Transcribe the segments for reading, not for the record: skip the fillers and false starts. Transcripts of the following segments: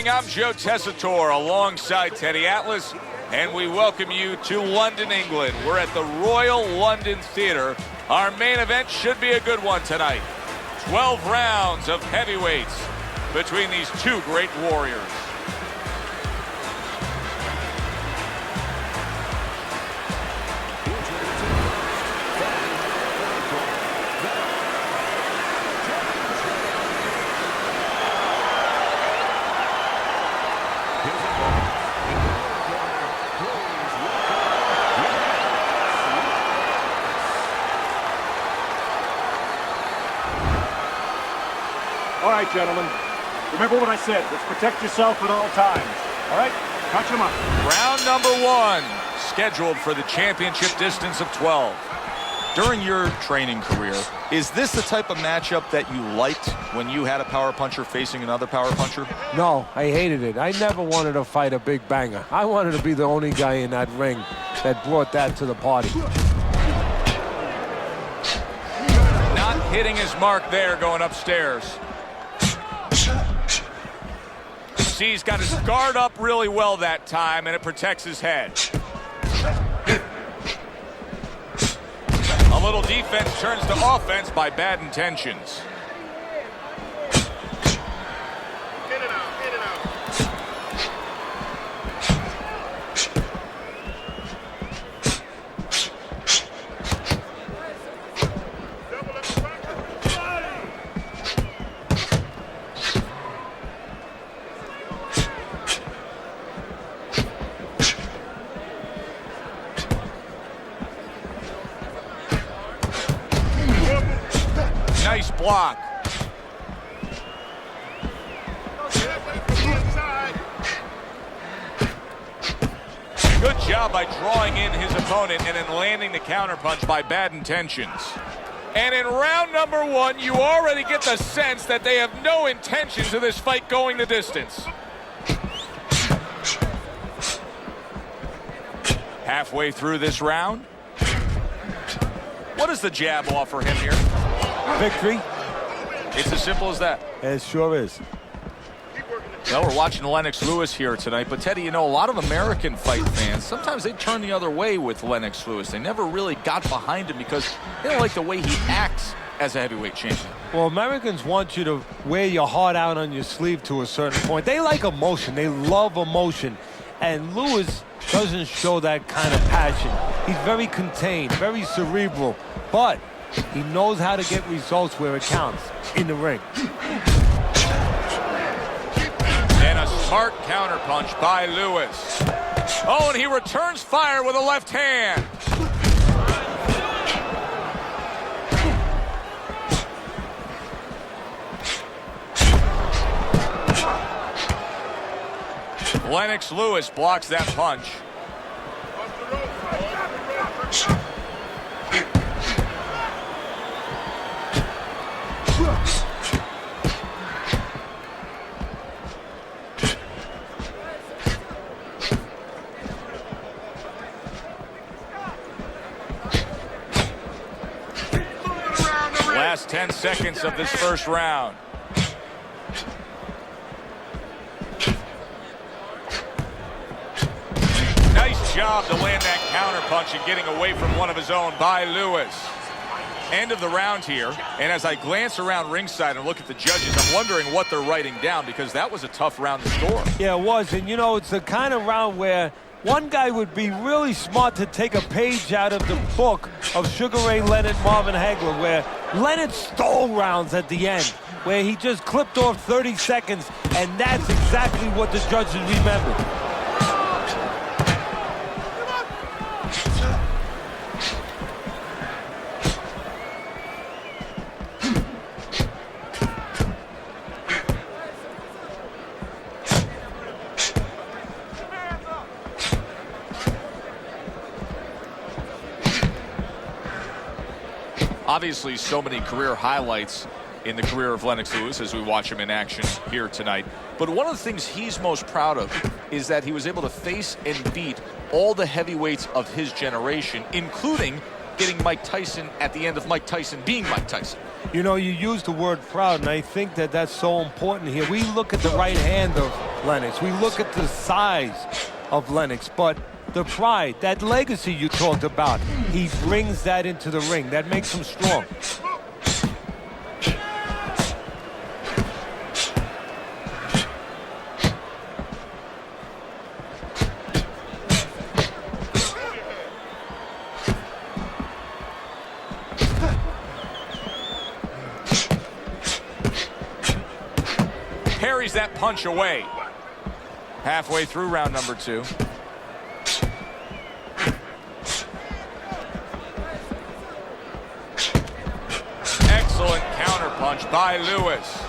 I'm Joe Tessitore alongside Teddy Atlas, and we welcome you to London, England. We're at the Royal London Theatre. Our main event should be a good one tonight. 12 rounds of heavyweights between these two great warriors. All right, gentlemen. Remember what I said. Let's protect yourself at all times. All right? Catch him up. Round number one, scheduled for the championship distance of 12. During your training career, is this the type of matchup that you liked when you had a power puncher facing another power puncher? No, I hated it. I never wanted to fight a big banger. I wanted to be the only guy in that ring that brought that to the party. Not hitting his mark there going upstairs. See, he's got his guard up really well that time, and it protects his head. A little defense turns to offense by bad intentions. Nice block. Good job by drawing in his opponent and then landing the counterpunch by bad intentions. And in round number one, you already get the sense that they have no intentions of this fight going the distance. Halfway through this round, what does the jab offer him here? Victory. It's as simple as that. It sure is. Well, we're watching Lennox Lewis here tonight, but Teddy, you know, a lot of American fight fans, sometimes they turn the other way with Lennox Lewis. They never really got behind him because they don't like the way he acts as a heavyweight champion. Well, Americans want you to wear your heart out on your sleeve to a certain point. They like emotion. They love emotion. And Lewis doesn't show that kind of passion. He's very contained, very cerebral, but he knows how to get results where it counts, in the ring. And a smart counterpunch by Lewis. Oh, and he returns fire with a left hand. Lennox Lewis blocks that punch. Last 10 seconds of this first round. Nice job to land that counterpunch and getting away from one of his own by Lewis. End of the round here, and as I glance around ringside and look at the judges, I'm wondering what they're writing down because that was a tough round to score. Yeah, it was, and you know, it's the kind of round where one guy would be really smart to take a page out of the book of Sugar Ray Leonard, Marvin Hagler, where Leonard stole rounds at the end, where he just clipped off 30 seconds, and that's exactly what the judges remembered. Obviously, so many career highlights in the career of Lennox Lewis as we watch him in action here tonight. But one of the things he's most proud of is that he was able to face and beat all the heavyweights of his generation, including getting Mike Tyson at the end of Mike Tyson being Mike Tyson. You know, you use the word proud, and I think that that's so important here. We look at the right hand of Lennox. We look at the size of Lennox, but the pride, that legacy you talked about, he brings that into the ring. That makes him strong. Parries that punch away. Halfway through round number 2. Excellent counterpunch by Lewis.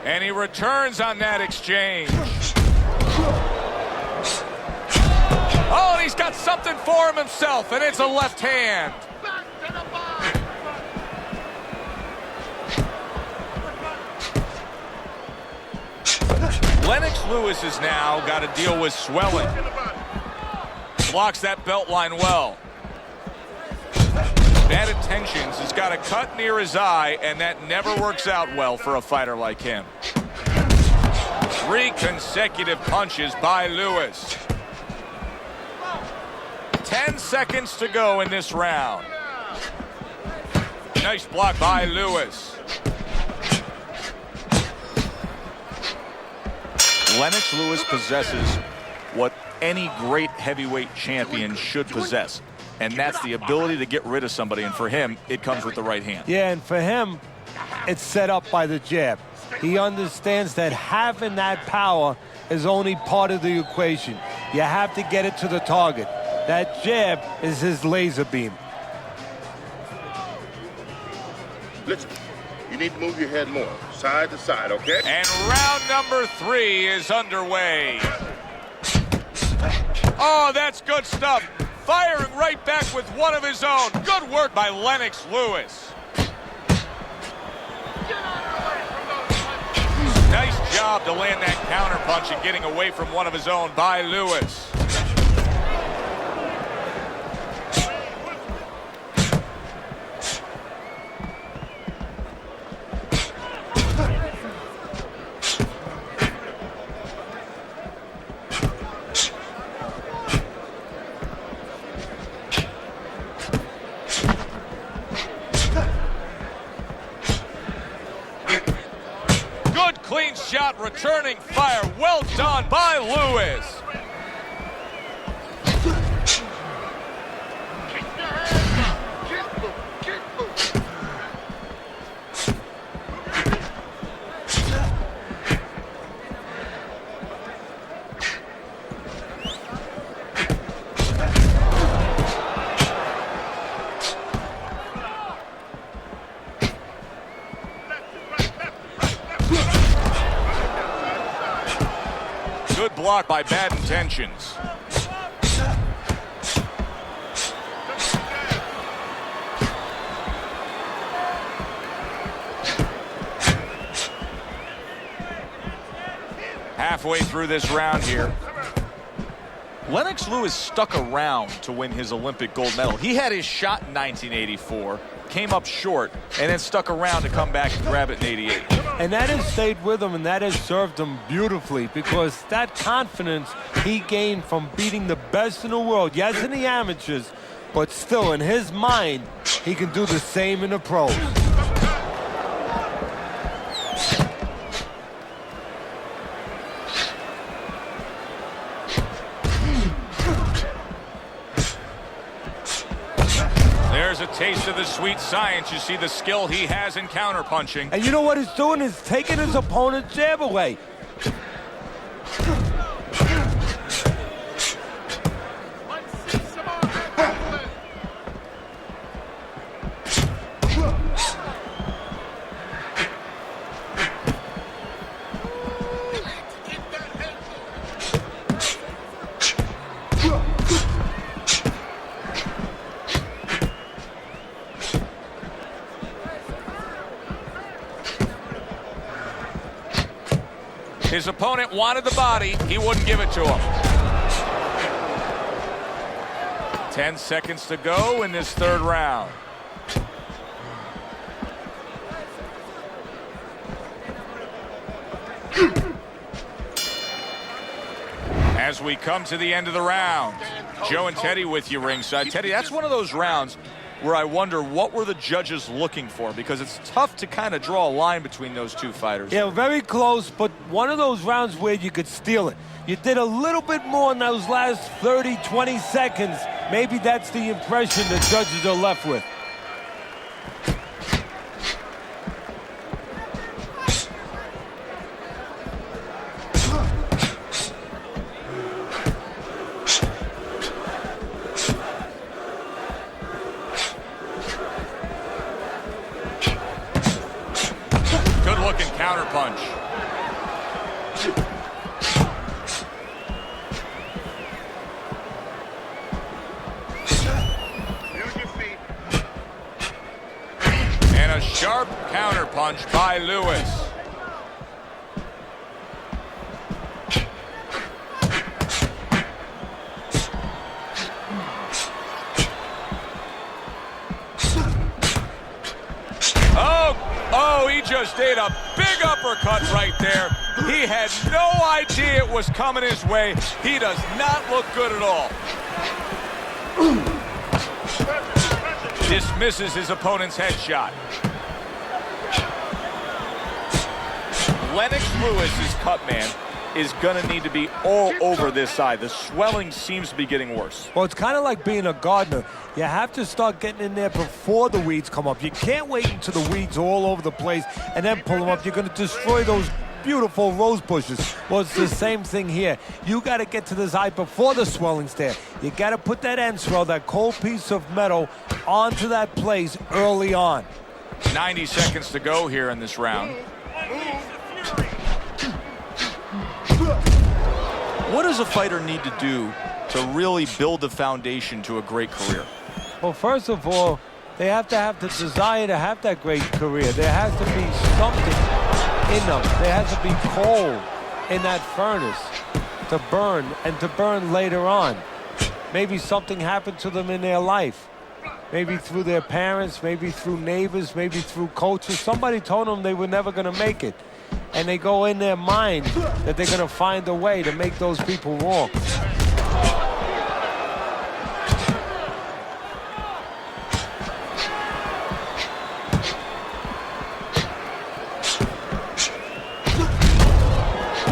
And he returns on that exchange. Oh, and he's got something for him himself, and it's a left hand. Lennox Lewis has now got to deal with swelling. Blocks that belt line well. Bad intentions. He's got a cut near his eye, and that never works out well for a fighter like him. 3 consecutive punches by Lewis. 10 seconds to go in this round. Nice block by Lewis. Lennox Lewis possesses what any great heavyweight champion should possess. And that's the ability to get rid of somebody. And for him, it comes with the right hand. Yeah, and for him, it's set up by the jab. He understands that having that power is only part of the equation. You have to get it to the target. That jab is his laser beam. Listen, you need to move your head more, side to side, okay? And round number 3 is underway. Oh, that's good stuff. Firing right back with one of his own. Good work by Lennox Lewis. Nice job to land that counterpunch and getting away from one of his own by Lewis. Clean shot, returning fire. Well done by Lewis. Good block by Bad Intentions. Halfway through this round here. Lennox Lewis stuck around to win his Olympic gold medal. He had his shot in 1984, came up short, and then stuck around to come back and grab it in 88. And that has stayed with him, and that has served him beautifully, because that confidence he gained from beating the best in the world, yes, in the amateurs, but still in his mind, he can do the same in the pros. There's a taste of the sweet science. You see the skill he has in counterpunching. And you know what he's doing is taking his opponent's jab away. His opponent wanted the body. He wouldn't give it to him. 10 seconds to go in this third round. As we come to the end of the round, Joe and Teddy with you ringside. Teddy, that's one of those rounds where I wonder what were the judges looking for, because it's tough to kind of draw a line between those two fighters. Yeah, very close, but one of those rounds where you could steal it. You did a little bit more in those last 30, 20 seconds. Maybe that's the impression the judges are left with. Good-looking counterpunch. And a sharp counterpunch by Lewis. Oh, he just did a big uppercut right there. He had no idea it was coming his way. He does not look good at all. Dismisses his opponent's headshot. Lennox Lewis's cut man is going to need to be all over this side. The swelling seems to be getting worse. Well, it's kind of like being a gardener. You have to start getting in there before the weeds come up. You can't wait until the weeds are all over the place and then pull them up. You're going to destroy those beautiful rose bushes. Well, it's the same thing here. You got to get to this eye before the swelling's there. You got to put that end swell, that cold piece of metal, onto that place early on. 90 seconds to go here in this round. What does a fighter need to do to really build the foundation to a great career? Well, first of all, they have to have the desire to have that great career. There has to be something in them. There has to be coal in that furnace to burn, and to burn later on. Maybe something happened to them in their life. Maybe through their parents, maybe through neighbors, maybe through coaches. Somebody told them they were never going to make it. And they go in their mind that they're going to find a way to make those people wrong.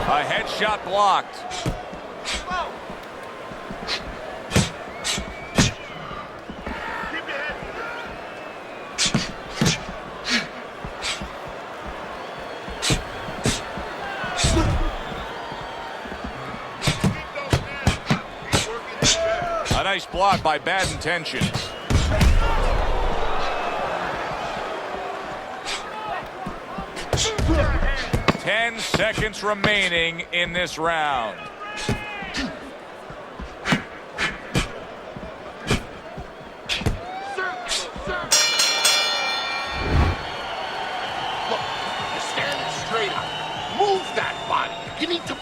A headshot blocked. A nice block by Bad Intentions. Ten seconds remaining in this round.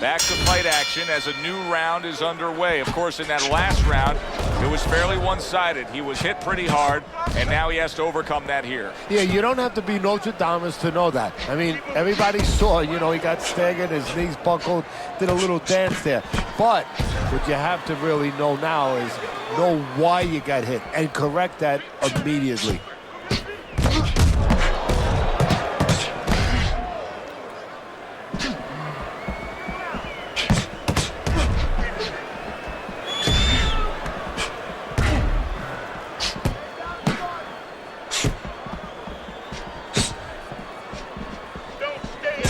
Back to fight action as a new round is underway. Of course, in that last round, it was fairly one-sided. He was hit pretty hard, and now he has to overcome that here. Yeah, you don't have to be Notre Dame to know that. I mean, everybody saw, he got staggered, his knees buckled, did a little dance there. But what you have to really know now is know why you got hit and correct that immediately.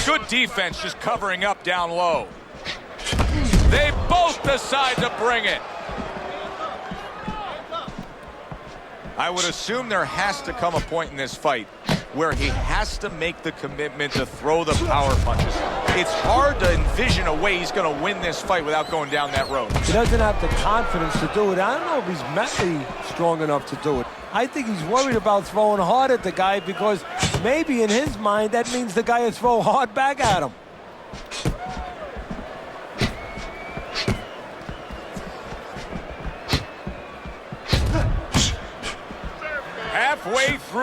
Good defense, just covering up down low. They both decide to bring it. I would assume there has to come a point in this fight where he has to make the commitment to throw the power punches. It's hard to envision a way he's going to win this fight without going down that road. He doesn't have the confidence to do it. I don't know if he's mentally strong enough to do it. I think he's worried about throwing hard at the guy because maybe in his mind that means the guy will throw hard back at him.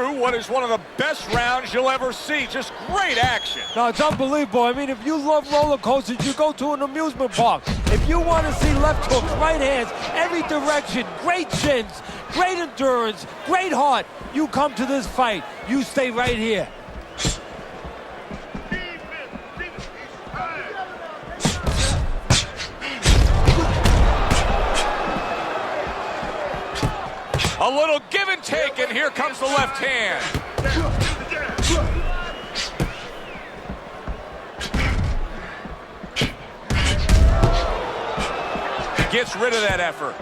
through what is one of the best rounds you'll ever see. Just great action. No, it's unbelievable. I mean, if you love roller coasters, you go to an amusement park. If you want to see left hooks, right hands, every direction, great chins, great endurance, great heart, you come to this fight. You stay right here. A little give and take, and here comes the left hand. Gets rid of that effort.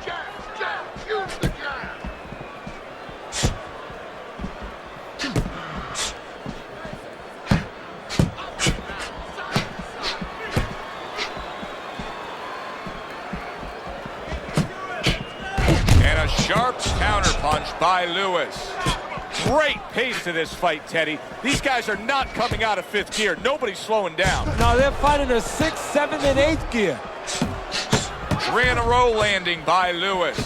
And a sharp counterpunch by Lewis. Great pace to this fight, Teddy. These guys are not coming out of fifth gear. Nobody's slowing down. No, they're fighting a 6th, 7th, and 8th gear. 3 in a row landing by Lewis.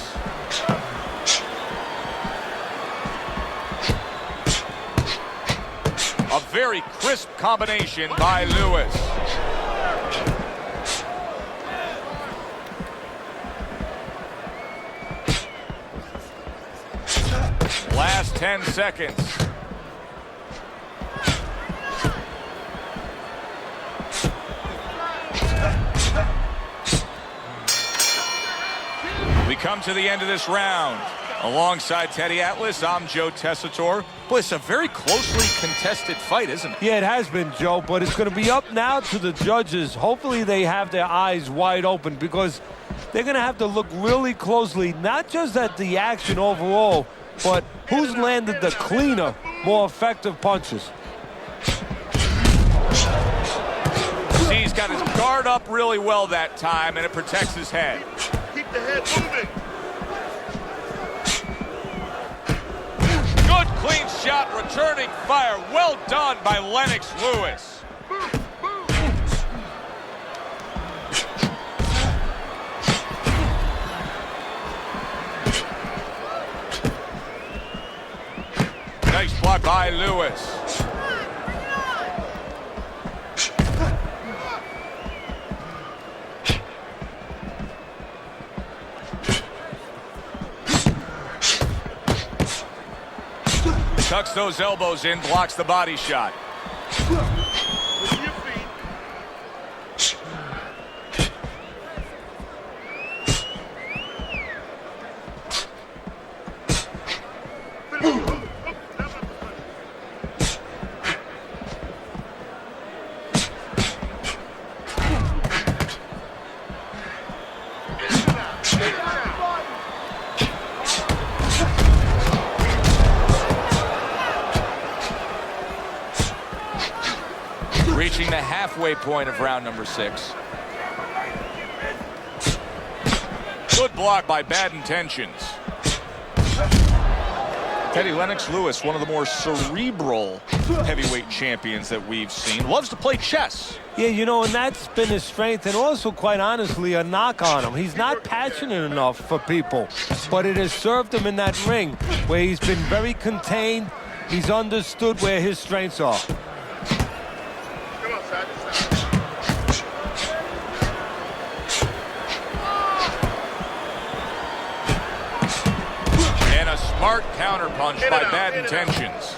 A very crisp combination by Lewis. Last 10 seconds. We come to the end of this round. Alongside Teddy Atlas, I'm Joe Tessitore. Boy, it's a very closely contested fight, isn't it? Yeah, it has been, Joe, but it's going to be up now to the judges. Hopefully they have their eyes wide open because they're going to have to look really closely, not just at the action overall, but who's landed the cleaner, more effective punches. See, he's got his guard up really well that time, and it protects his head. Keep the head moving. Good clean shot, returning fire. Well done by Lennox Lewis. Nice block by Lewis. Tucks those elbows in, blocks the body shot. With your feet. Reaching the halfway point of round number 6. Good block by Bad Intentions. Teddy, Lennox Lewis, one of the more cerebral heavyweight champions that we've seen. Loves to play chess. Yeah, you know, and that's been his strength and also, quite honestly, a knock on him. He's not passionate enough for people, but it has served him in that ring where he's been very contained. He's understood where his strengths are. Come on, side to side. And a smart counterpunch by Bad Intentions.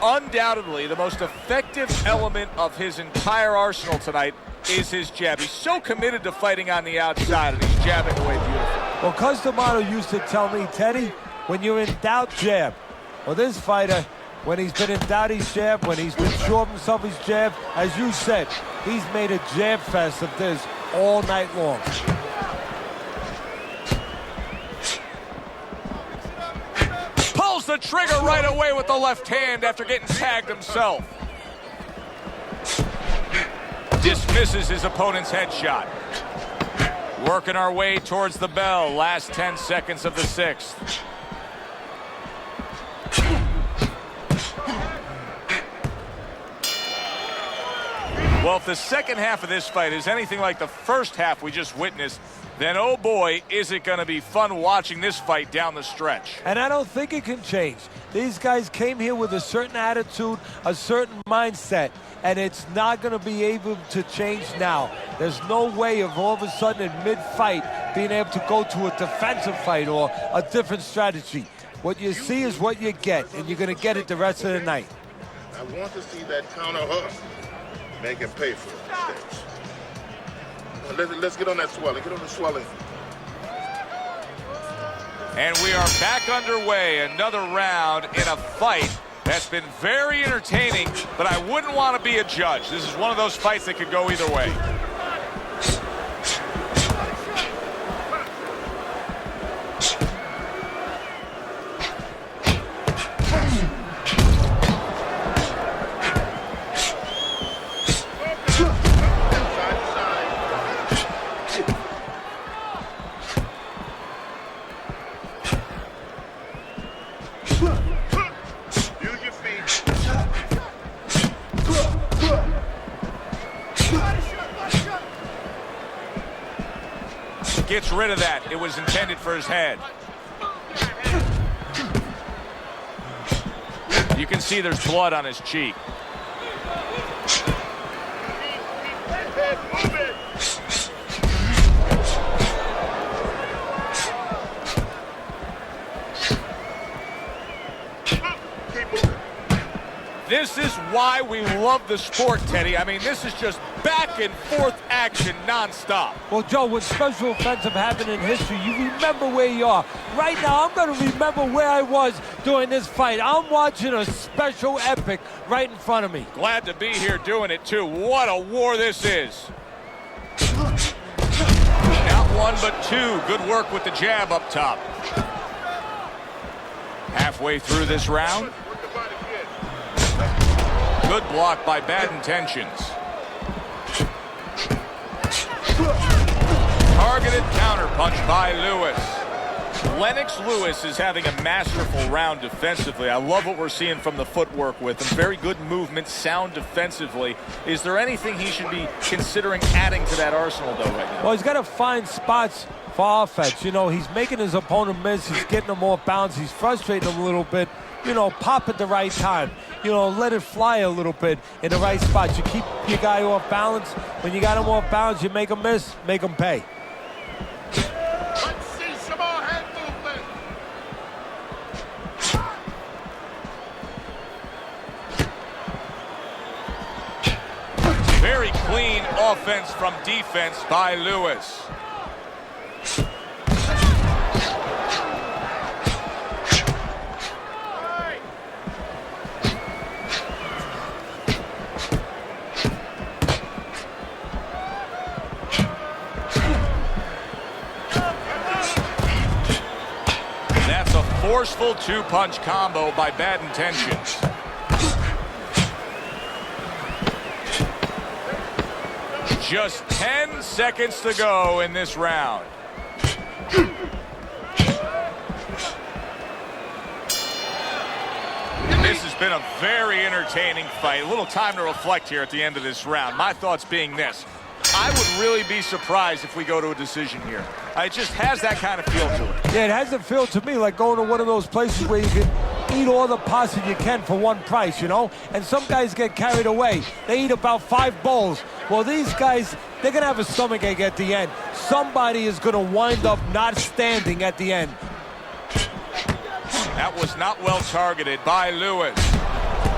Undoubtedly, the most effective element of his entire arsenal tonight is his jab. He's so committed to fighting on the outside, and he's jabbing away beautifully. Well, Cus D'Amato used to tell me, Teddy, when you're in doubt, jab. Well, this fighter, when he's been in doubt, he's jab. When he's been sure of himself, he's jab. As you said, he's made a jab fest of this all night long. Pulls the trigger right away with the left hand after getting tagged himself. Dismisses his opponent's headshot. Working our way towards the bell. Last 10 seconds of the 6th. Well, if the second half of this fight is anything like the first half we just witnessed, then oh boy, is it going to be fun watching this fight down the stretch. And I don't think it can change. These guys came here with a certain attitude, a certain mindset, and it's not going to be able to change now. There's no way of all of a sudden in mid-fight being able to go to a defensive fight or a different strategy. What you see is what you get, and you're going to get it the rest of the night. I want to see that counter hook. Make him pay for it. Let's get on that swelling. Get on the swelling. And we are back underway. Another round in a fight that's been very entertaining, but I wouldn't want to be a judge. This is one of those fights that could go either way. Gets rid of that. It was intended for his head. You can see there's blood on his cheek. This is why we love the sport, Teddy. I mean, this is just back and forth action nonstop. Well, Joe, when special events have happened in history, you remember where you are. Right now, I'm going to remember where I was during this fight. I'm watching a special epic right in front of me. Glad to be here doing it, too. What a war this is. Not one, but two. Good work with the jab up top. Halfway through this round. Good block by Bad Intentions. Targeted counterpunch by Lewis. Lennox Lewis is having a masterful round defensively. I love what we're seeing from the footwork with him. Very good movement, sound defensively. Is there anything he should be considering adding to that arsenal, though, right now? Well, he's got to find spots for offense. You know, he's making his opponent miss. He's getting him off balance. He's frustrating him a little bit. You know, pop at the right time. You know, let it fly a little bit in the right spot. You keep your guy off balance. When you got him off balance, you make him miss, make him pay. Let's see some more head movement. Very clean offense from defense by Lewis. Forceful two-punch combo by Bad Intentions. Just 10 seconds to go in this round. This has been a very entertaining fight. A little time to reflect here at the end of this round. My thoughts being this. I would really be surprised if we go to a decision here. It just has that kind of feel to it. Yeah, it has a feel to me like going to one of those places where you can eat all the pasta you can for one price, you know? And some guys get carried away. They eat about 5 bowls. Well, these guys, they're going to have a stomachache at the end. Somebody is going to wind up not standing at the end. That was not well targeted by Lewis.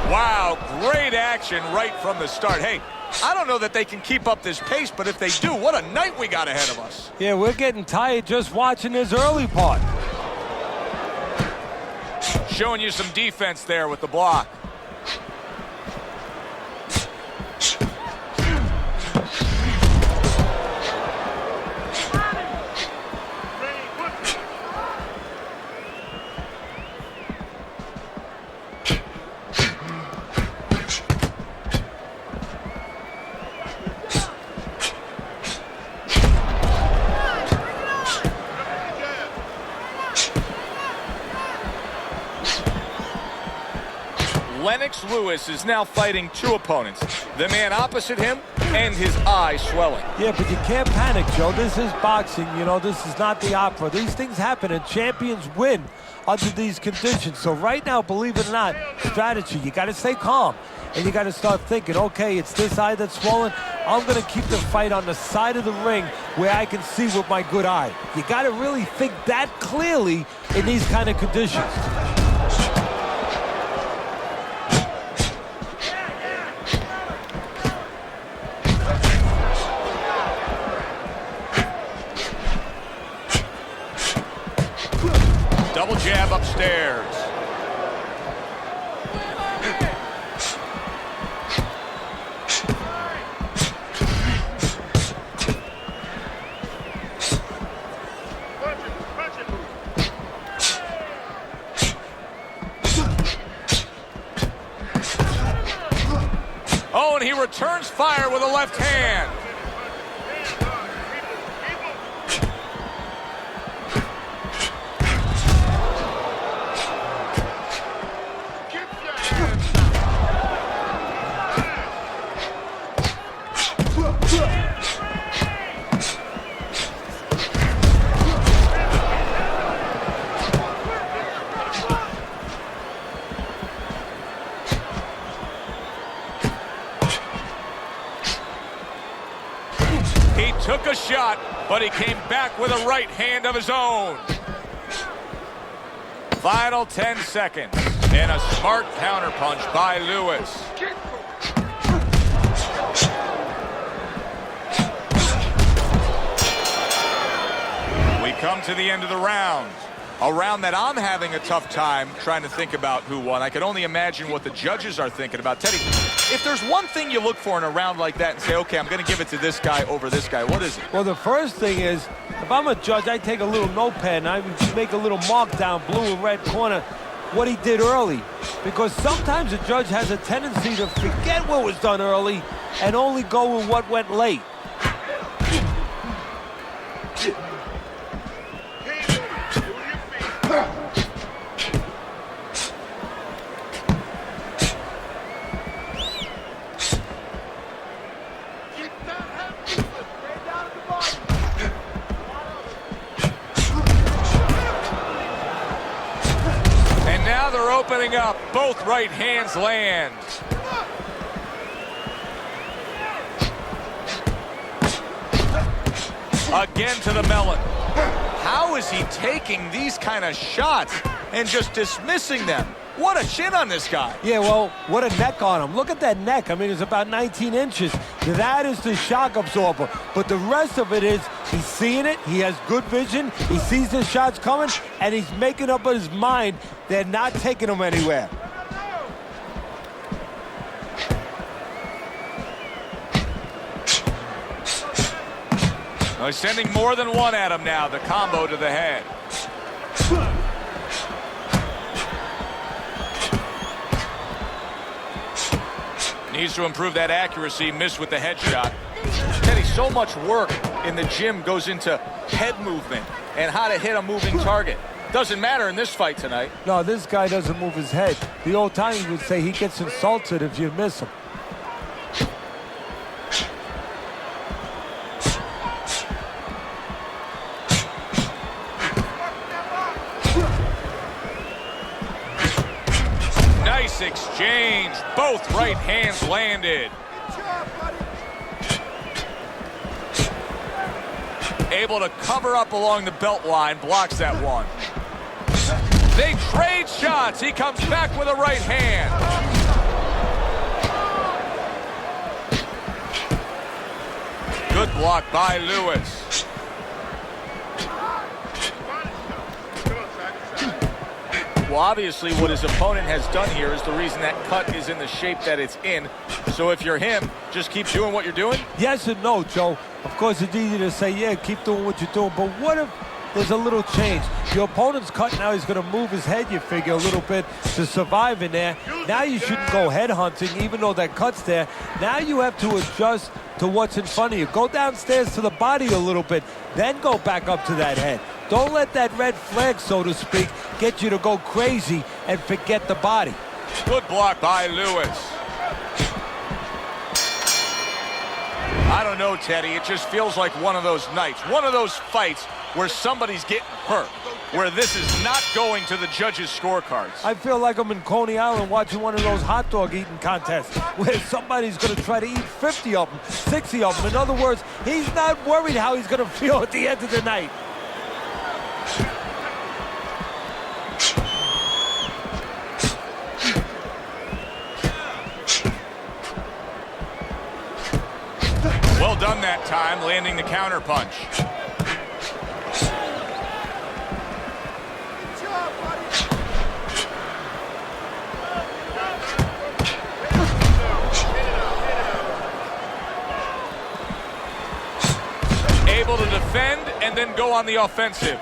Wow, great action right from the start. Hey, I don't know that they can keep up this pace, but if they do, what a night we got ahead of us. Yeah, we're getting tired just watching this early part. Showing you some defense there with the block. Lennox Lewis is now fighting 2 opponents. The man opposite him and his eye swelling. Yeah, but you can't panic, Joe. This is boxing. You know, this is not the opera. These things happen, and champions win under these conditions. So right now, believe it or not, strategy, you got to stay calm. And you got to start thinking, okay, it's this eye that's swollen. I'm going to keep the fight on the side of the ring where I can see with my good eye. You got to really think that clearly in these kind of conditions. Double jab upstairs. Oh, and he returns fire with a left hand. He took a shot, but he came back with a right hand of his own. Final 10 seconds, and a smart counterpunch by Lewis. We come to the end of the round. A round that I'm having a tough time trying to think about who won. I can only imagine what the judges are thinking about. Teddy, if there's one thing you look for in a round like that and say, okay, I'm going to give it to this guy over this guy, what is it? Well, the first thing is, if I'm a judge, I take a little notepad and I make a little mark down blue and red corner what he did early. Because sometimes a judge has a tendency to forget what was done early and only go with what went late. Now they're opening up. Both right hands land. Again to the melon. How is he taking these kind of shots and just dismissing them? What a chin on this guy. Yeah, well, what a neck on him. Look at that neck. I mean, it's about 19 inches. That is the shock absorber. But the rest of it is he's seeing it. He has good vision. He sees the shots coming, and he's making up his mind they're not taking him anywhere. Well, he's sending more than one at him now. The combo to the head. Needs to improve that accuracy. Missed with the headshot. Teddy, so much work in the gym goes into head movement and how to hit a moving target. Doesn't matter in this fight tonight. No, this guy doesn't move his head. The old timers would say he gets insulted if you miss him. Nice exchange. Both right hands landed. Able to cover up along the belt line. Blocks that one. They trade shots. He comes back with a right hand. Good block by Lewis. Well, obviously, what his opponent has done here is the reason that cut is in the shape that it's in. So if you're him, just keep doing what you're doing? Yes and no, Joe. Of course, it's easy to say, yeah, keep doing what you're doing. But what if there's a little change? Your opponent's cut now. He's going to move his head, you figure, a little bit to survive in there. Now you shouldn't go head hunting, even though that cut's there. Now you have to adjust to what's in front of you. Go downstairs to the body a little bit, then go back up to that head. Don't let that red flag, so to speak, get you to go crazy and forget the body. Good block by Lewis. I don't know, Teddy. It just feels like one of those nights, one of those fights where somebody's getting hurt, where this is not going to the judges' scorecards. I feel like I'm in Coney Island watching one of those hot dog eating contests where somebody's going to try to eat 50 of them, 60 of them. In other words, he's not worried how he's going to feel at the end of the night. Well done that time, landing the counter punch. Able to defend and then go on the offensive.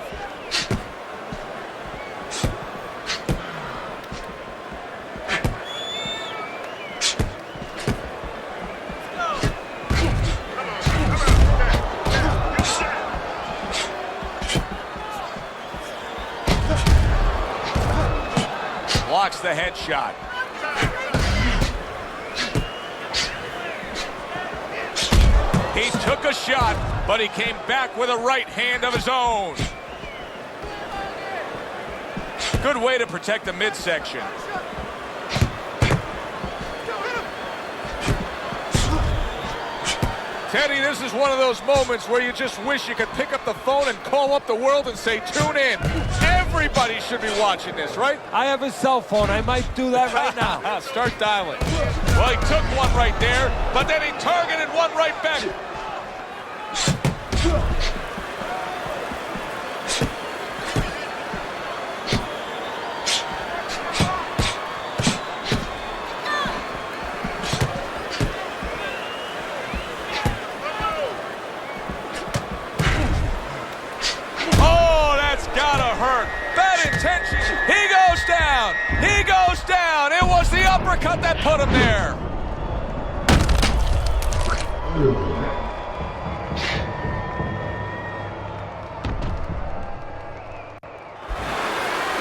Blocks the headshot. He took a shot, but he came back with a right hand of his own. Good way to protect the midsection. Teddy, this is one of those moments where you just wish you could pick up the phone and call up the world and say, tune in. Everybody should be watching this, right? I have a cell phone. I might do that right now. Start dialing. Well, he took one right there, but then he targeted one right back. He goes down. He goes down. It was the uppercut that put him there.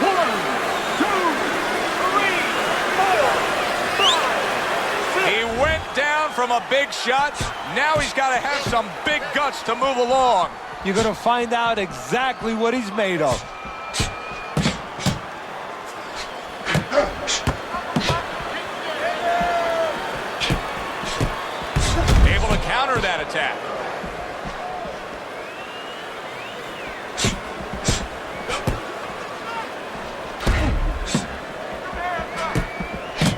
One, two, three, four, five, 6. He went down from a big shot. Now he's got to have some big guts to move along. You're going to find out exactly what he's made of. Able to counter that attack.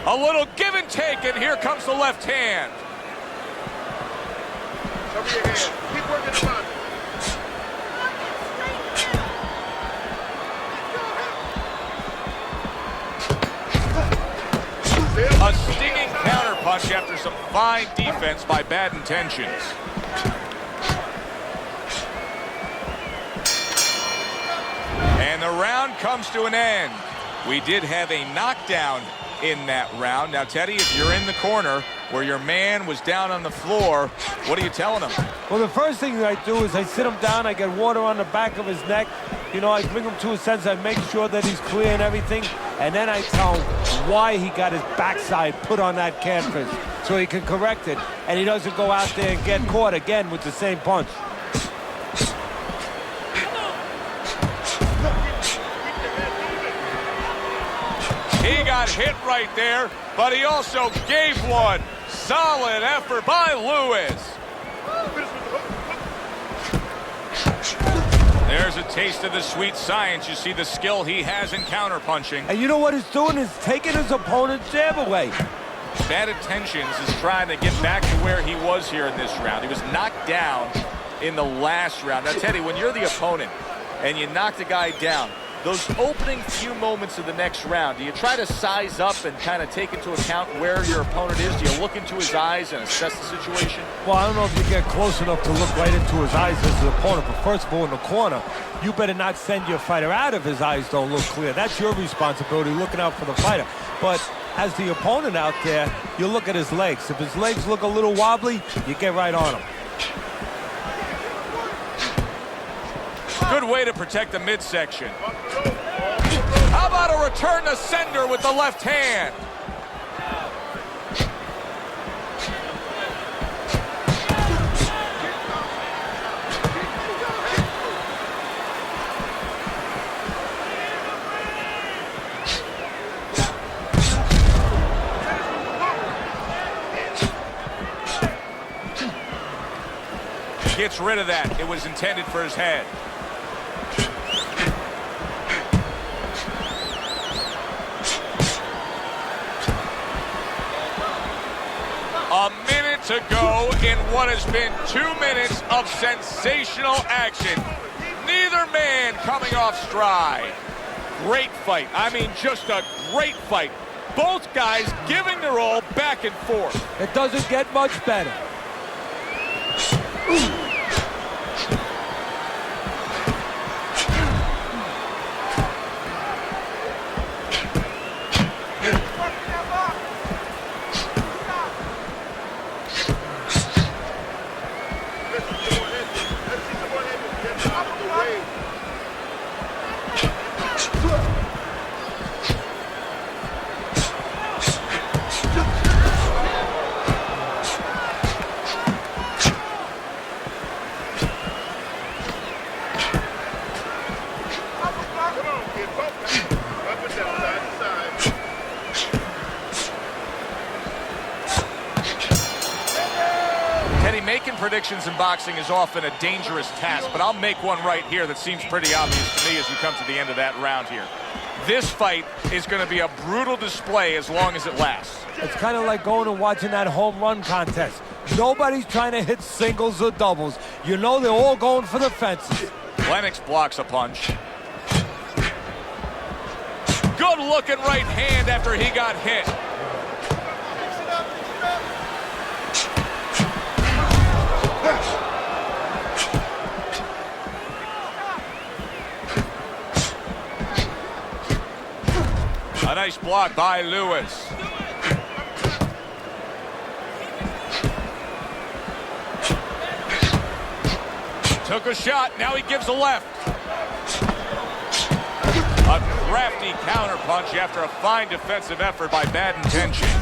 A little give and take, and here comes the left hand. Cover your head. Keep working the body. A stinging counterpunch after some fine defense by Bad Intentions. And the round comes to an end. We did have a knockdown in that round. Now, Teddy, if you're in the corner where your man was down on the floor, what are you telling him? Well, the first thing that I do is I sit him down, I get water on the back of his neck. You know, I bring him to a sense, I make sure that he's clear and everything, and then I tell him why he got his backside put on that canvas so he can correct it, and he doesn't go out there and get caught again with the same punch. He got hit right there, but he also gave one. Solid effort by Lewis. There's a taste of the sweet science. You see the skill he has in counterpunching. And you know what he's doing is taking his opponent's jab away. Bad Intentions is trying to get back to where he was here in this round. He was knocked down in the last round. Now, Teddy, when you're the opponent and you knock the guy down, those opening few moments of the next round, do you try to size up and kind of take into account where your opponent is? Do you look into his eyes and assess the situation? Well, I don't know if you get close enough to look right into his eyes as the opponent, but first of all, in the corner, you better not send your fighter out if his eyes don't look clear. That's your responsibility, looking out for the fighter. But as the opponent out there, you look at his legs. If his legs look a little wobbly, you get right on him. Good way to protect the midsection. How about a return to sender with the left hand? Gets rid of that. It was intended for his head. A minute to go in what has been 2 minutes of sensational action. Neither man coming off stride. Great fight. I mean, just a great fight. Both guys giving their all back and forth. It doesn't get much better. Making predictions in boxing is often a dangerous task, but I'll make one right here that seems pretty obvious to me as we come to the end of that round here. This fight is going to be a brutal display as long as it lasts. It's kind of like going and watching that home run contest. Nobody's trying to hit singles or doubles. You know they're all going for the fences. Lennox blocks a punch. Good looking right hand after he got hit. A nice block by Lewis. Took a shot, now he gives a left. A crafty counterpunch after a fine defensive effort by bad intentions.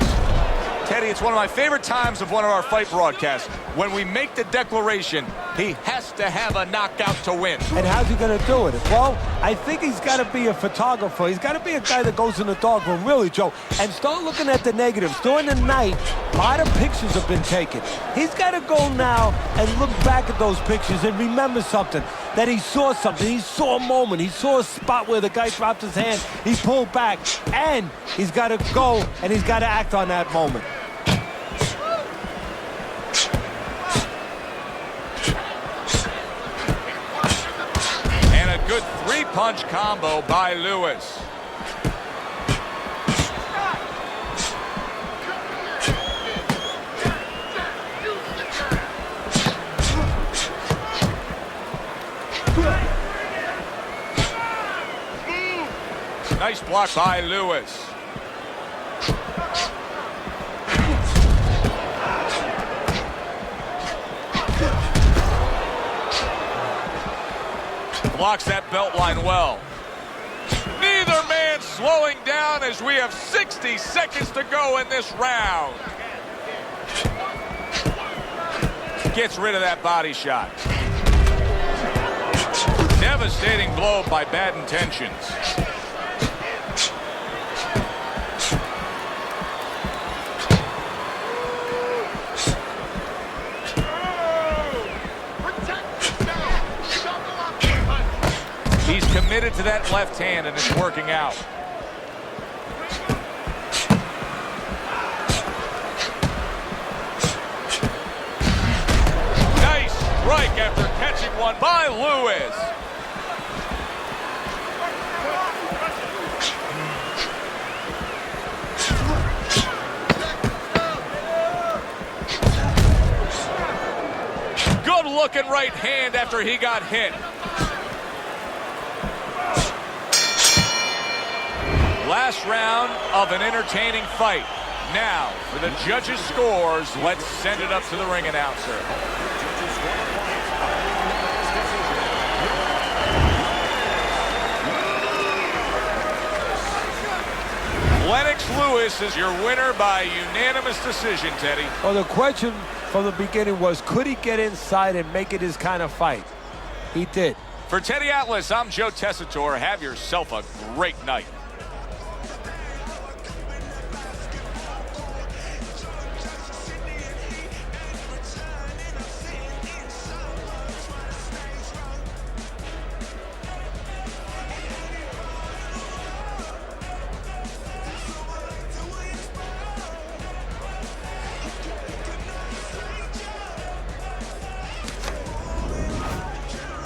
Teddy, it's one of my favorite times of one of our fight broadcasts. When we make the declaration, he has to have a knockout to win. And how's he going to do it? Well, I think he's got to be a photographer. He's got to be a guy that goes in the darkroom, really, Joe, and start looking at the negatives. During the night, a lot of pictures have been taken. He's got to go now and look back at those pictures and remember something, that he saw something. He saw a moment. He saw a spot where the guy dropped his hand. He pulled back, and he's got to go, and he's got to act on that moment. Good three-punch combo by Lewis. Nice block by Lewis. Blocks that belt line well. Neither man slowing down as we have 60 seconds to go in this round. Gets rid of that body shot. Devastating blow by bad intentions. He's committed to that left hand, and it's working out. Nice strike after catching one by Lewis. Good looking right hand after he got hit. Last round of an entertaining fight. Now, for the judges' scores, let's send it up to the ring announcer. Lennox Lewis is your winner by unanimous decision, Teddy. Well, the question from the beginning was, could he get inside and make it his kind of fight? He did. For Teddy Atlas, I'm Joe Tessitore. Have yourself a great night.